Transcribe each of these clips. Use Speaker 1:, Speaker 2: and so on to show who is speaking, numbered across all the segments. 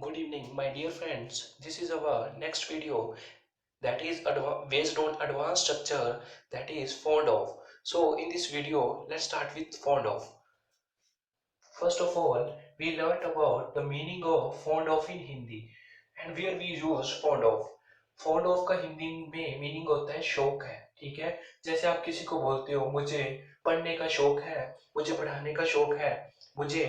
Speaker 1: Good evening, my dear friends. This is our next video that is based on advanced structure, that is fond of. So in this video, let's start with fond of. First of all, we learnt about the meaning of fond of in Hindi and where we use fond of. Fond of का हिंदी में meaning होता है शौक है, ठीक है। जैसे आप किसी को बोलते हो मुझे पढ़ने का शौक है, मुझे पढ़ाने का शौक है, मुझे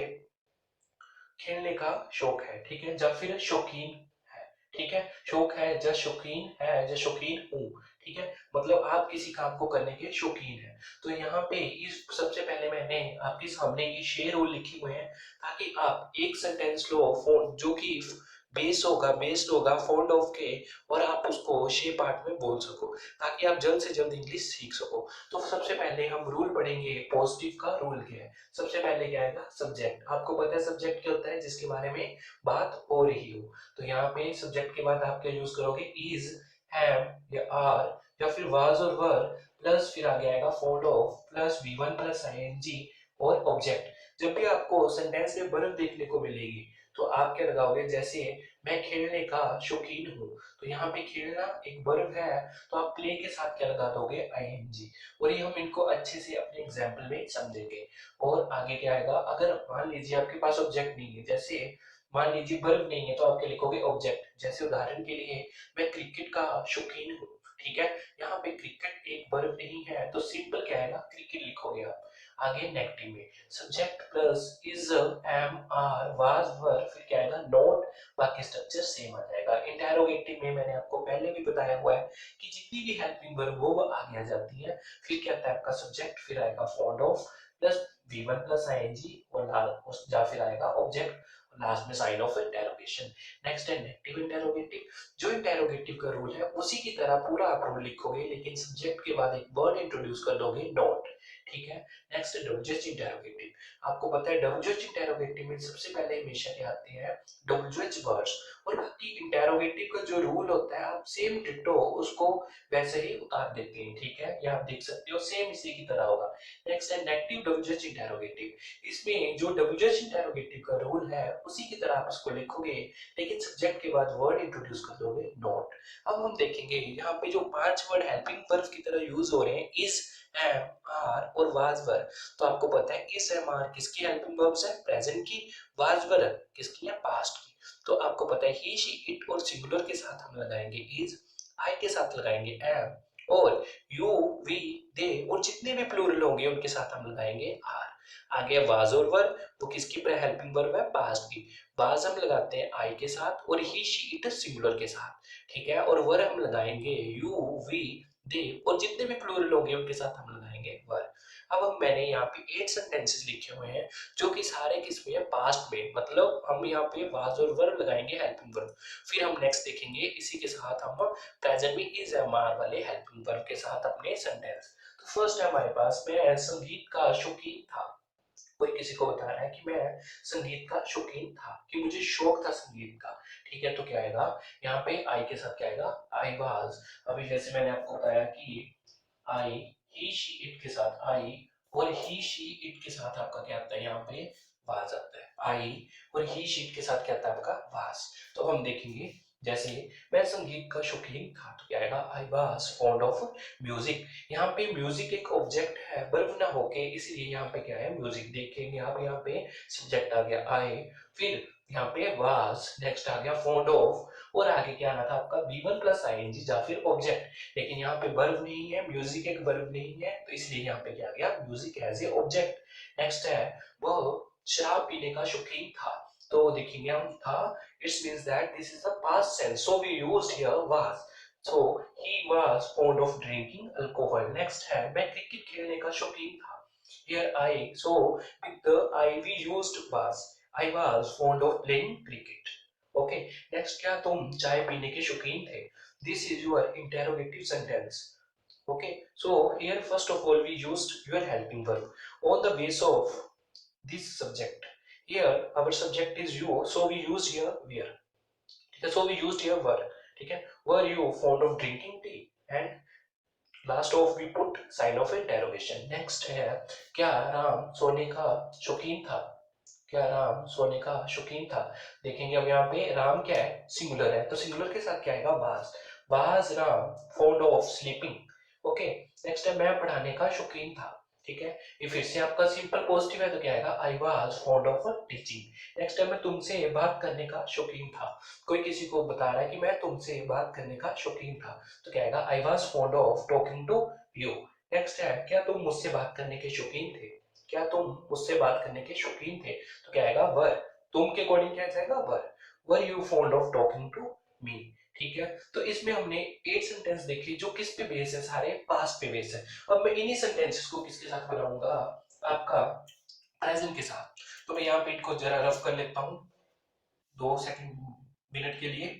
Speaker 1: खेलने का शौक है, ठीक है। या फिर शौकीन है, ठीक है। शौक है या शौकीन है या शौकीन हूँ, ठीक है। मतलब आप किसी काम को करने के शौकीन है। तो यहाँ पे इस सबसे पहले मैंने आपके सामने ये शेर रूल लिखे हुए हैं ताकि आप एक सेंटेंस लो जो कि बेस्ड होगा फॉन्ड ऑफ के, और आप उसको शे पार्ट में बोल सको ताकि आप जल्द से जल्द इंग्लिश सीख सको। तो सबसे पहले हम रूल पढ़ेंगे पॉजिटिव का। रूल क्या है? सबसे पहले क्या आएगा? सब्जेक्ट। आपको पता है सब्जेक्ट क्या होता है? जिसके बारे में बात हो रही हो। तो यहाँ पे सब्जेक्ट के बाद आप क्या यूज करोगे? इज, हैव या आर या फिर वाज और वर, प्लस फिर आगे आएगा fond of plus V one plus I N G और ऑब्जेक्ट। जब भी आपको सेंटेंस में बर्फ देखने को मिलेगी तो आप क्या लगाओगे? जैसे मैं खेलने का शौकीन हूँ, तो यहाँ पे खेलना एक वर्ब है, तो आप प्ले के साथ क्या लगा दोगे? आईएनजी। और ये हम इनको अच्छे से अपने एग्जाम्पल में समझेंगे। और आगे क्या आएगा? अगर मान लीजिए आपके पास ऑब्जेक्ट नहीं है, जैसे मान लीजिए वर्ब नहीं है, तो आप क्या लिखोगे? ऑब्जेक्ट। जैसे उदाहरण के लिए मैं क्रिकेट का शौकीन हूँ, ठीक है। यहाँ पे क्रिकेट एक वर्ब नहीं है, तो सिंपल क्या आएगा? क्रिकेट लिखोगे आप। आगे नेगेटिव में subject plus is, am, are, was, were, फिर क्या आएगा? नॉट। बाकी स्ट्रक्चर सेम आ जाएगा। इंटेरोगेटिव में मैंने आपको पहले भी बताया हुआ है कि जितनी भी हेल्पिंग वर्ब हो वो आगे आ जाती है। फिर क्या आता है आपका? सब्जेक्ट, फिर आएगा fond of plus V one plus I N G और या फिर आएगा ऑब्जेक्ट, लास्ट में साइन ऑफ इंटेरोगेशन। नेक्स्ट है नेगेटिव इंटेरोगेटिव। जो इंटेरोगेटिव का रूल है उसी की तरह पूरा आप रूल लिखोगे, लेकिन सब्जेक्ट के बाद एक वर्ड इंट्रोड्यूस कर दोगे, नॉट, ठीक है। नेक्स्ट है डब्ल्यूएच इंटेरोगेटिव। आपको पता है डब्ल्यूएच इंटेरोगेटिव में सबसे पहले हमेशा क्या आते हैं? WH words. और बाकी इंटेरोगेटिव का जो रूल होता है आप सेम डिट्टो उसको वैसे ही उतार देते हैं, ठीक है। ये आप देख सकते हो सेम इसी की तरह होगा। नेक्स्ट है नेगेटिव डब्ल्यूएच इंटेरोगेटिव। इसमें जो डब्ल्यूएच इंटेरोगेटिव का रूल है उसी की तरह आप इसको लिखोगे, लेकिन सब्जेक्ट के बाद वर्ड इंट्रोड्यूस कर दोगे, नॉट। अब हम देखेंगे यहाँ पे जो 5 वर्ड हेल्पिंग वर्ब की तरह यूज हो रहे हैं, इज, एम, आर और वाज वर। तो आपको पता है इस, एम, आर किसकी हेल्पिंग वर्ब्स है? प्रेजेंट की। वाज वर किसकी है? पास्ट की। तो आपको पता है ही, शी, इट और सिंगुलर के साथ हम लगाएंगे इज, आई के साथ लगाएंगे एम, और यू, वी, दे और जितने भी प्लूरल होंगे उनके साथ हम लगाएंगे आर। आगे वाज और वर, वो किसकी हेल्पिंग वर्ब है? पास्ट की। वाज हम लगाते हैं आई के साथ और ही, शी, इट सिंगुलर के साथ, ठीक है। और वर हम लगाएंगे यू, वी, दे और जितने भी प्लूरल होंगे उनके साथ हम लगाएंगे वर। अब मैंने यहाँ पे 8 सेंटेंसेस लिखे हुए हैं जो कि सारे किसमें है? पास्ट में। मतलब हम यहाँ पे वाज और वर लगाएंगे हेल्पिंग वर्ब। फिर हम नेक्स्ट देखेंगे इसी के साथ हम प्रेजेंट में इज, एम, आर वाले हेल्पिंग वर्ब के साथ अपने सेंटेंस। तो फर्स्ट है हमारे पास, मैं संगीत का शौकीन था। कोई किसी को बता रहा है कि मैं संगीत का शौकीन था, कि मुझे शौक था संगीत का, ठीक है। तो क्या आएगा यहाँ पे? आई के साथ क्या आएगा? I was. अभी जैसे मैंने आपको बताया कि आई, ही, शी, इट के साथ आई, और ही, शी, इट के साथ आपका क्या आता है? यहाँ पे वाज आता है। आई और ही, शी, इट के साथ क्या आता है आपका? वाज। तो हम देखेंगे जैसे मैं संगीत का शौकीन था, तो क्या आएगा? I was fond of music. यहाँ पे म्यूजिक एक ऑब्जेक्ट है, वर्ब ना होके, इसलिए यहाँ पे क्या है? म्यूजिक। देखेंगे आप यहाँ पे सब्जेक्ट आ गया आई, फिर यहाँ पे वाज, नेक्स्ट आ गया फॉन्ड ऑफ, और आगे क्या आना था आपका? वी1 प्लस आईएनजी या फिर ऑब्जेक्ट। लेकिन यहाँ पे वर्ब नहीं है, म्यूजिक एक वर्ब नहीं है, तो इसलिए यहाँ पे क्या आ गया? Music as a object. Next है वह शराब पीने का शौकीन था। तो देखेंगे हम था, it means that this is the past tense, so we used here was. So he was fond of drinking alcohol. Next है मैं क्रिकेट खेलने का शौकीन था। Here I, so with the I we used was. I was fond of playing cricket. Okay. Next क्या? तुम चाय पीने के शौकीन थे। This is your interrogative sentence. Okay. So here first of all we used your helping verb on the base of this subject. Here our subject is you, so we use here where. ठीक है, so we used here were, ठीक है। were you fond of drinking tea, and last of we put sign of interrogation. next है क्या राम सोने का शौकीन था। क्या राम सोने का शौकीन था। देखेंगे अब यहाँ पे राम क्या है, सिंगुलर है, तो सिंगुलर के साथ क्या आएगा, was Ram fond of sleeping. Okay, next है मैं पढ़ाने का शौकीन था। ठीक है, ये फिर से आपका सिंपल पॉजिटिव है, तो क्या आएगा, I was fond of teaching. Next है मैं तुमसे बात करने का शौकीन था। कोई किसी को बता रहा है कि मैं तुमसे बात करने का शौकीन था, तो क्या आएगा, I was fond of talking to you. Next है क्या तुम मुझसे बात करने के शौकीन थे। क्या तुम मुझसे बात करने के शौकीन थे, तो क्या आएगा, वर। तुम के अकॉर्डिंग क्या जाएगा, were you fond of talking to me. ठीक है, तो इसमें हमने 8 सेंटेंस देखे जो किस पे बेस है, सारे पास्ट पे बेस है। अब मैं इन्हीं सेंटेंसेस को किसके साथ बनाऊंगा, आपका प्रेजेंट के साथ। तो मैं यहाँ पे इनको जरा रफ कर लेता हूँ 2 सेकंड मिनट के लिए।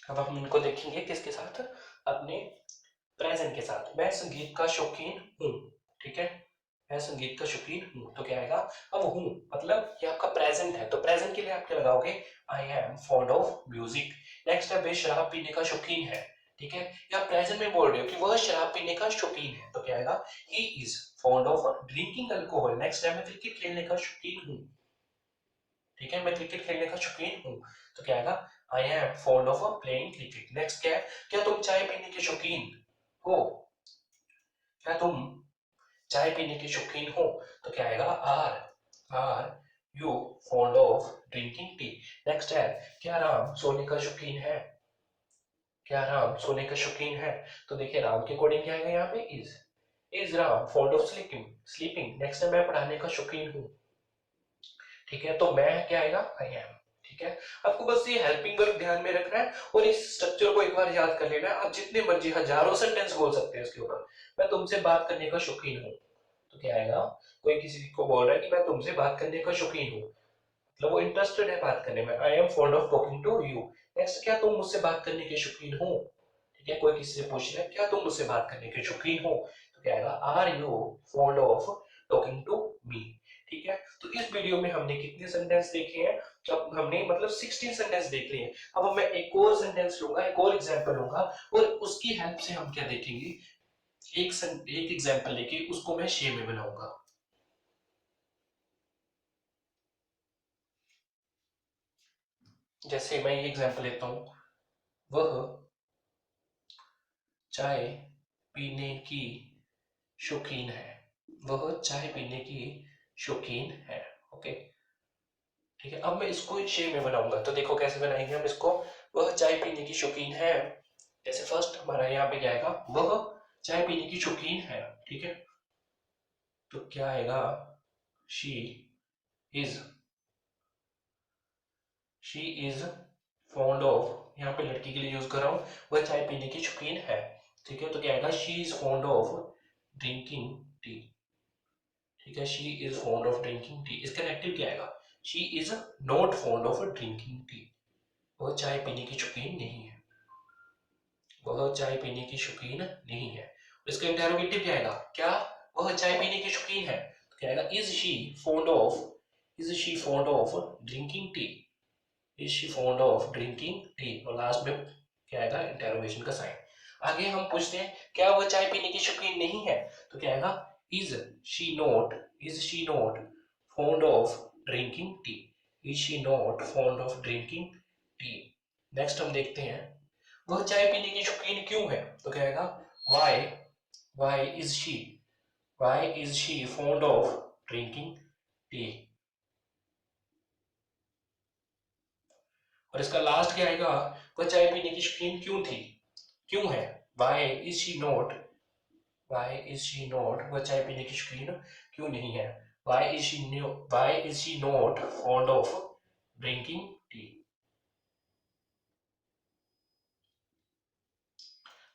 Speaker 1: अब हम इनको देखेंगे किसके साथ, अपने प्रेजेंट के साथ। मैं संगीत का शौकीन हूँ। ठीक है, मैं संगीत का शौकीन हूँ, तो क्या आएगा, अब हूँ मतलब ये आपका प्रेजेंट है, तो प्रेजेंट के लिए आप क्या लगाओगे, आई am fond of music. Next है वे शराब पीने का शौकीन है। ठीक है, या प्रेजेंट में बोल रहे हो कि वह शराब पीने का शौकीन है, तो क्या आएगा, he is fond of drinking alcohol. Next है मैं क्रिकेट खेलने का शौकीन हूँ। ठीक है, मैं क्रिकेट खेलने का शौकीन हूँ, तो क्या आएगा, आई am fond of playing cricket. Next क्या है, क्या तुम चाय पीने के शौकीन हो। क्या तुम चाय पीने के शौकीन हो, तो क्या आएगा, are you fond of drinking tea. Next है क्या राम सोने का शौकीन है। क्या राम सोने का शौकीन है, तो देखिए राम के अकॉर्डिंग क्या आएगा, यहाँ पे is Ram fond of sleeping. Next है मैं पढ़ाने का शौकीन हूँ। ठीक है, तो मैं क्या आएगा, आई एम। ठीक है, आपको बस ये हेल्पिंग वर्ब ध्यान में रखना है और इस स्ट्रक्चर को एक बार याद कर लेना है। आप जितने मर्जी हजारों सेंटेंस बोल सकते हैं इसके ऊपर। मैं तुमसे बात करने का शौकीन हूँ, तो क्या आएगा, कोई किसी को बोल रहा है कि मैं तुमसे बात करने का शौकीन हूँ, मतलब वो इंटरेस्टेड है बात करने में, I am fond of talking to you. Next, क्या तुम मुझसे बात करने के शौकीन हो। ठीक है, कोई किसी से पूछ रहा है क्या तुम मुझसे बात करने के शौकीन हो, तो क्या आएगा, are you fond of talking to me. ठीक है, तो इस वीडियो में हमने कितने सेंटेंस देखे हैं, अब हमने मतलब 16 सेंटेंस देख लिए हैं। अब मैं एक और सेंटेंस लूंगा, एक और एग्जांपल लूंगा और उसकी हेल्प से हम क्या देखेंगे, एक एग्जांपल लेके उसको मैं शेप में बनाऊंगा। जैसे मैं ये एग्जांपल लेता हूँ, वह चाय पीने की शौकीन है। वह चाय पीने की शौकीन है। ओके, ठीक है, अब मैं इसको शेप में बनाऊंगा, तो देखो कैसे बनाएंगे हम इसको। वह चाय पीने की शौकीन है, जैसे फर्स्ट हमारा यहाँ पे क्या आएगा, वह चाय पीने की शौकीन है। ठीक है, तो क्या आएगा, she is she is fond of, यहाँ पे लड़की के लिए यूज कर रहा हूँ, वह चाय पीने की शौकीन है। ठीक है, तो क्या आएगा, she is fond of drinking T. ठीक है, she is fond of drinking T, इसका नेगेटिव क्या आएगा, she is not fond of drinking T. वह चाय पीने की शौकीन नहीं है। वह चाय पीने की शौकीन नहीं है, इसका इंटेरोगेटिव क्या आएगा, क्या वह चाय पीने की शौकीन है, तो क्या आएगा, is she fond of drinking T. Is she fond of drinking tea, और लास्ट में क्या आएगा, इंटेरोगेशन का साइन। आगे हम पूछते हैं क्या वह चाय पीने की शौकीन नहीं है, तो क्या आएगा, is is she not fond of drinking T. Is she not fond of drinking tea. Next हम देखते हैं वह चाय पीने की शौकीन क्यों है, तो क्या आएगा, why why is she why is she fond of drinking tea. और इसका लास्ट क्या आएगा, वह चाय पीने की शौकीन क्यों थी, क्यों है, वाई इज शी नॉट वह चाय पीने की शौकीन क्यों नहीं है, why is she not fond of drinking tea.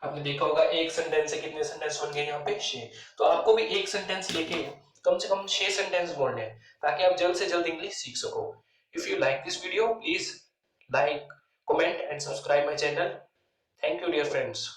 Speaker 1: आपने देखा होगा एक सेंटेंस से कितने सेंटेंस बन गए यहाँ पे 6। तो आपको भी एक सेंटेंस लेके कम से कम 6 सेंटेंस बोलने हैं ताकि आप जल्द से जल्द इंग्लिश सीख सको। If you like this video please like, comment and subscribe my channel. Thank you dear friends.